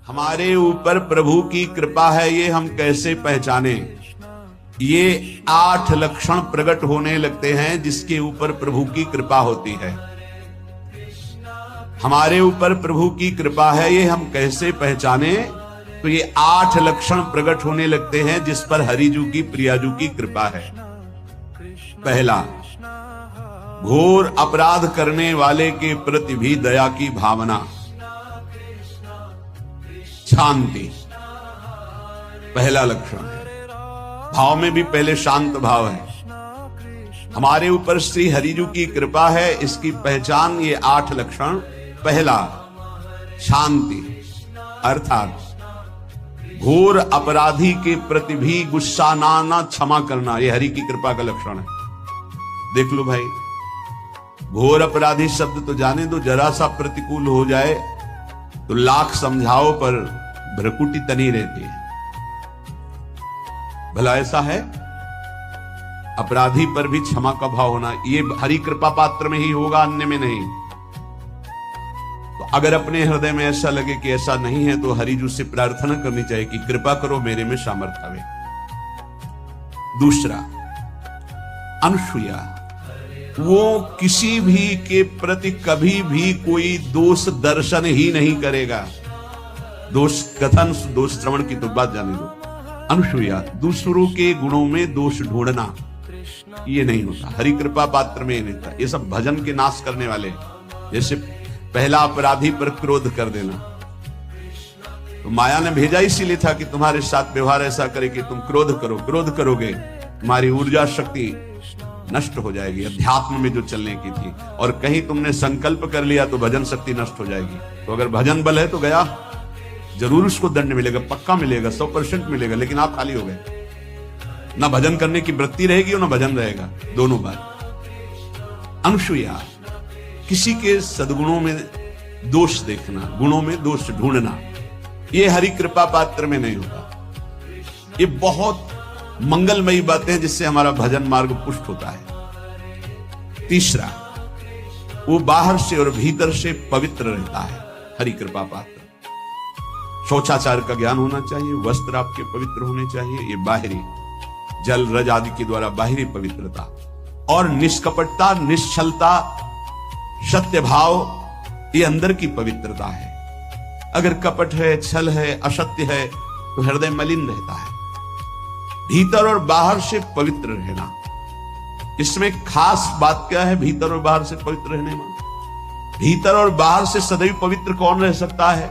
हमारे ऊपर प्रभु की कृपा है ये हम कैसे पहचाने? ये 8 लक्षण प्रकट होने लगते हैं जिसके ऊपर प्रभु की कृपा होती है। हमारे ऊपर प्रभु की कृपा है ये हम कैसे पहचाने? तो ये 8 लक्षण प्रकट होने लगते हैं जिस पर हरिजू की प्रियाजू की कृपा है। पहला, घोर अपराध करने वाले के प्रति भी दया की भावना, शांति पहला लक्षण है। भाव में भी पहले शांत भाव है। हमारे ऊपर श्री हरिजू की कृपा है, इसकी पहचान ये 8 लक्षण। पहला, शांति, अर्थात घोर अपराधी के प्रति भी गुस्सा ना क्षमा करना, ये हरि की कृपा का लक्षण है। देख लो भाई, घोर अपराधी शब्द तो जाने दो, जरा सा प्रतिकूल हो जाए तो लाख समझाओ पर भ्रकुटी तनी रहती है। भला ऐसा है? अपराधी पर भी क्षमा का भाव होना, ये हरि कृपा पात्र में ही होगा, अन्य में नहीं। तो अगर अपने हृदय में ऐसा लगे कि ऐसा नहीं है तो हरिजू से प्रार्थना करनी चाहिए कि कृपा करो, मेरे में सामर्थ्य आवे। दूसरा, अनुसूया, वो किसी भी के प्रति कभी भी कोई दोष दर्शन ही नहीं करेगा। दोष कथन, दोष श्रवण की तो बात जाने दो। अनुसूया, दूसरों के गुणों में दोष ढूंढना ये नहीं होता, हरि कृपा पात्र में नहीं होता। ये सब भजन के नाश करने वाले। जैसे पहला अपराधी पर क्रोध कर देना, तो माया ने भेजा इसीलिए था कि तुम्हारे साथ व्यवहार ऐसा करे कि तुम क्रोध करो। क्रोध करोगे तुम्हारी ऊर्जा शक्ति नष्ट हो जाएगी, अध्यात्म में जो चलने की थी। और कहीं तुमने संकल्प कर लिया तो भजन शक्ति नष्ट हो जाएगी। तो अगर भजन बल है तो गया, जरूर उसको दंड मिलेगा, पक्का मिलेगा, 100% मिलेगा, लेकिन आप खाली हो गए। ना भजन करने की वृत्ति रहेगी और ना भजन रहेगा, दोनों बात। अनुसूया, किसी के सद्गुणों में दोष देखना, गुणों में दोष ढूंढना, ये हरि कृपा पात्र में नहीं होता। ये बहुत मंगलमयी बातें हैं जिससे हमारा भजन मार्ग पुष्ट होता है। तीसरा, वो बाहर से और भीतर से पवित्र रहता है, हरि कृपा पात्र। शौचाचार का ज्ञान होना चाहिए, वस्त्र आपके पवित्र होने चाहिए, ये बाहरी जल रज आदि के द्वारा बाहरी पवित्रता। और निष्कपटता, निश्चलता, सत्य भाव, ये अंदर की पवित्रता है। अगर कपट है, छल है, असत्य है तो हृदय मलिन रहता है। भीतर और बाहर से पवित्र रहना, इसमें खास बात क्या है? भीतर और बाहर से पवित्र रहने में, भीतर और बाहर से सदैव पवित्र कौन रह सकता है?